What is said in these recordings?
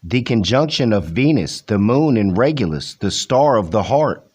The conjunction of Venus, the moon, and Regulus, the star of the heart.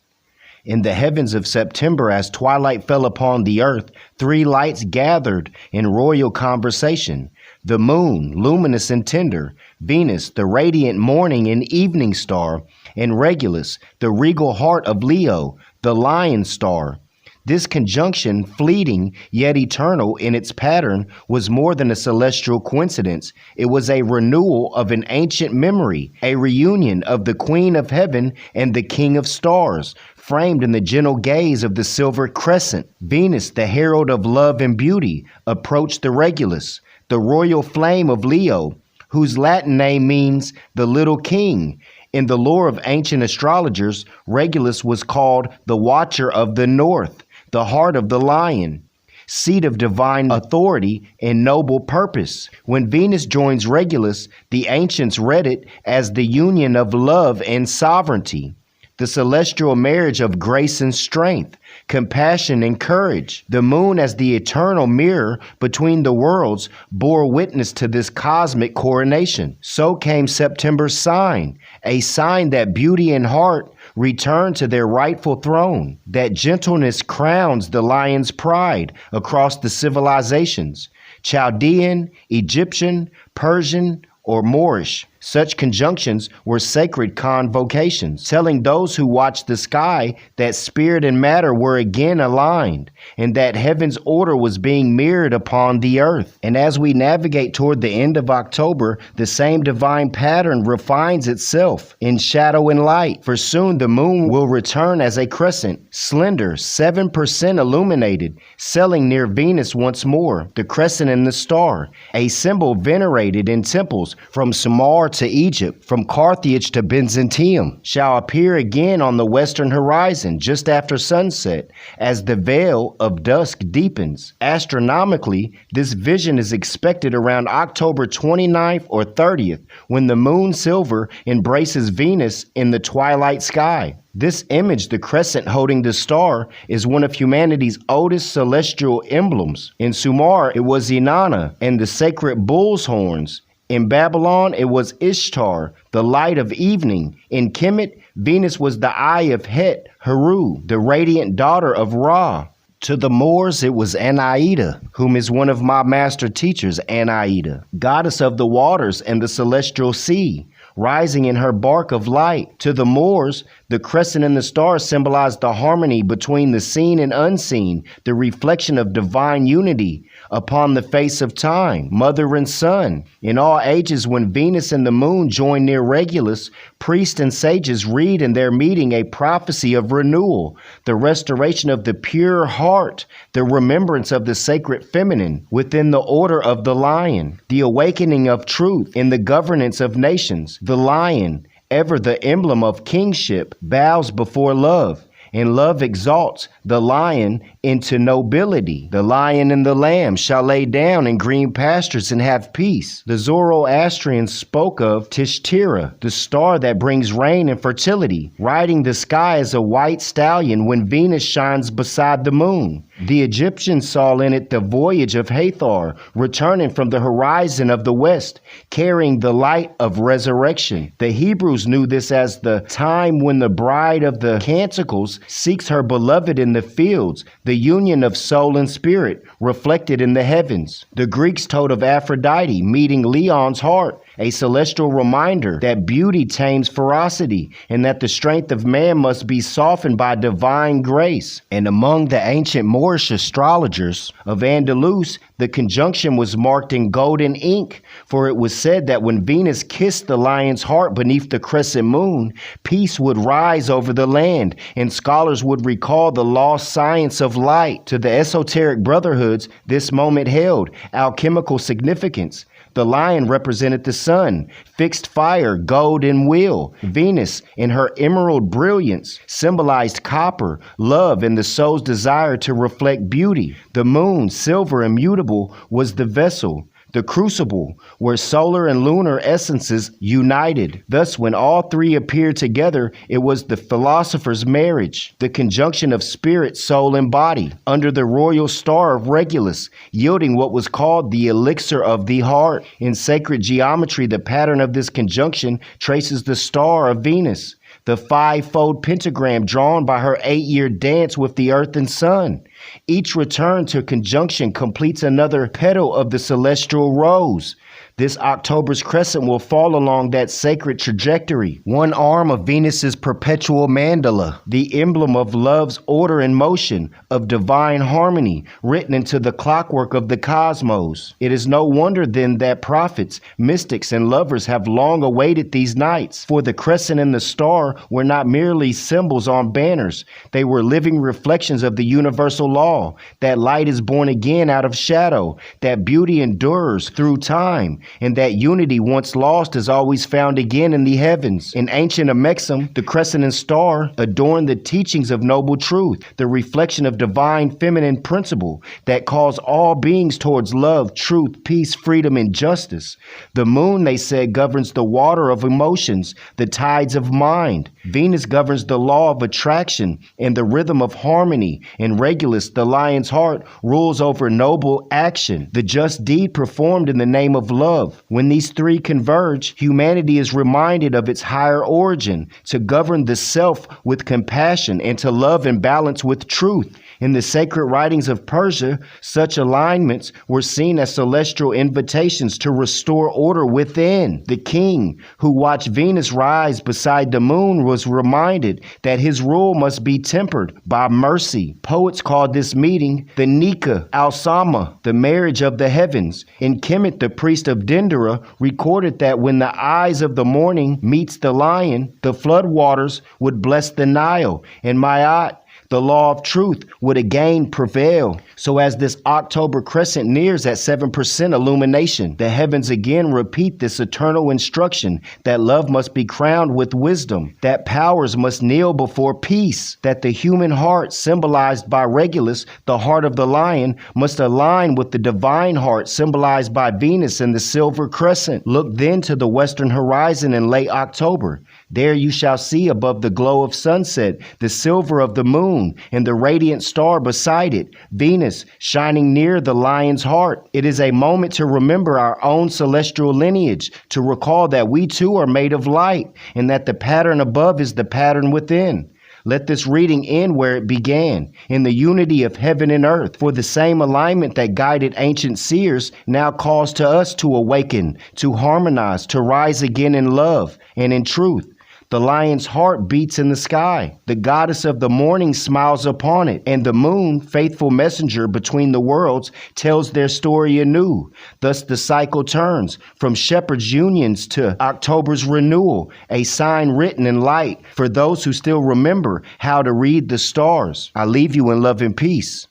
In the heavens of September, as twilight fell upon the earth, three lights gathered in royal conversation. The moon, luminous and tender, Venus, the radiant morning and evening star, and Regulus, the regal heart of Leo, the lion star. This conjunction, fleeting yet eternal in its pattern, was more than a celestial coincidence. It was a renewal of an ancient memory, a reunion of the Queen of Heaven and the King of Stars, framed in the gentle gaze of the silver crescent. Venus, the herald of love and beauty, approached the Regulus, the royal flame of Leo, whose Latin name means the little king. In the lore of ancient astrologers, Regulus was called the Watcher of the North, the heart of the lion, seat of divine authority and noble purpose. When Venus joins Regulus, the ancients read it as the union of love and sovereignty, the celestial marriage of grace and strength, compassion and courage. The moon, as the eternal mirror between the worlds, bore witness to this cosmic coronation. So came September's sign, a sign that beauty and heart return to their rightful throne, that gentleness crowns the lion's pride across the civilizations, Chaldean, Egyptian, Persian, or Moorish. Such conjunctions were sacred convocations, telling those who watched the sky that spirit and matter were again aligned, and that heaven's order was being mirrored upon the earth. And as we navigate toward the end of October, the same divine pattern refines itself in shadow and light, for soon the moon will return as a crescent, slender, 7% illuminated, selling near Venus once more, the crescent and the star, a symbol venerated in temples from Sumer to Egypt, from Carthage to Byzantium, shall appear again on the western horizon just after sunset, as the veil of dusk deepens. Astronomically, this vision is expected around October 29th or 30th, when the moon silver embraces Venus in the twilight sky. This image, the crescent holding the star, is one of humanity's oldest celestial emblems. In Sumer, it was Inanna and the sacred bull's horns. In Babylon, it was Ishtar, the light of evening. In Kemet, Venus was the eye of Het, Heru, the radiant daughter of Ra. To the Moors, it was Anaida, whom is one of my master teachers, Anaida, goddess of the waters and the celestial sea, rising in her bark of light. To the Moors, the crescent and the star symbolized the harmony between the seen and unseen, the reflection of divine unity upon the face of time, mother and son. In all ages, when Venus and the moon join near Regulus, priests and sages read in their meeting a prophecy of renewal, the restoration of the pure heart, the remembrance of the sacred feminine within the order of the lion, the awakening of truth in the governance of nations. The lion, ever the emblem of kingship, bows before love, and love exalts the lion into nobility. The lion and the lamb shall lay down in green pastures and have peace. The Zoroastrians spoke of Tishtira, the star that brings rain and fertility, riding the sky as a white stallion when Venus shines beside the moon. The Egyptians saw in it the voyage of Hathor, returning from the horizon of the west, carrying the light of resurrection. The Hebrews knew this as the time when the bride of the canticles seeks her beloved in the fields, the union of soul and spirit reflected in the heavens. The Greeks told of Aphrodite meeting Leon's heart, a celestial reminder that beauty tames ferocity and that the strength of man must be softened by divine grace. And among the ancient Moorish astrologers of Andalus, the conjunction was marked in golden ink, for it was said that when Venus kissed the lion's heart beneath the crescent moon, peace would rise over the land, and scholars would recall the lost science of light. To the esoteric brotherhoods, this moment held alchemical significance. The lion represented the sun, fixed fire, gold, and will. Venus, in her emerald brilliance, symbolized copper, love, and the soul's desire to reflect beauty. The moon, silver and mutable, was the vessel, the crucible, where solar and lunar essences united. Thus, when all three appeared together, it was the philosopher's marriage, the conjunction of spirit, soul, and body, under the royal star of Regulus, yielding what was called the elixir of the heart. In sacred geometry, the pattern of this conjunction traces the star of Venus, the five-fold pentagram drawn by her 8-year dance with the earth and sun. Each return to conjunction completes another petal of the celestial rose. This October's crescent will fall along that sacred trajectory. One arm of Venus's perpetual mandala, the emblem of love's order and motion, of divine harmony, written into the clockwork of the cosmos. It is no wonder then that prophets, mystics, and lovers have long awaited these nights, for the crescent and the star were not merely symbols on banners. They were living reflections of the universal law, that light is born again out of shadow, that beauty endures through time, and that unity once lost is always found again in the heavens. In ancient Amexem, the crescent and star adorn the teachings of noble truth, the reflection of divine feminine principle that calls all beings towards love, truth, peace, freedom, and justice. The moon, they said, governs the water of emotions, the tides of mind. Venus governs the law of attraction and the rhythm of harmony, and Regulus, the lion's heart, rules over noble action, the just deed performed in the name of love. When these three converge, humanity is reminded of its higher origin, to govern the self with compassion and to love and balance with truth. In the sacred writings of Persia, such alignments were seen as celestial invitations to restore order within. The king, who watched Venus rise beside the moon, was reminded that his rule must be tempered by mercy. Poets called this meeting the Nika al-Sama, the marriage of the heavens. In Kemet, the priest of Dendera recorded that when the eyes of the morning meets the lion, the flood waters would bless the Nile, and Ma'at, the law of truth, would again prevail. So as this October crescent nears at 7% illumination, the heavens again repeat this eternal instruction that love must be crowned with wisdom, that powers must kneel before peace, that the human heart, symbolized by Regulus, the heart of the lion, must align with the divine heart, symbolized by Venus and the silver crescent. Look then to the western horizon in late October. There you shall see above the glow of sunset the silver of the moon and the radiant star beside it, Venus, shining near the lion's heart. It is a moment to remember our own celestial lineage, to recall that we too are made of light, and that the pattern above is the pattern within. Let this reading end where it began, in the unity of heaven and earth, for the same alignment that guided ancient seers now calls to us to awaken, to harmonize, to rise again in love and in truth. The lion's heart beats in the sky. The goddess of the morning smiles upon it, and the moon, faithful messenger between the worlds, tells their story anew. Thus the cycle turns from shepherds' unions to October's renewal, a sign written in light for those who still remember how to read the stars. I leave you in love and peace.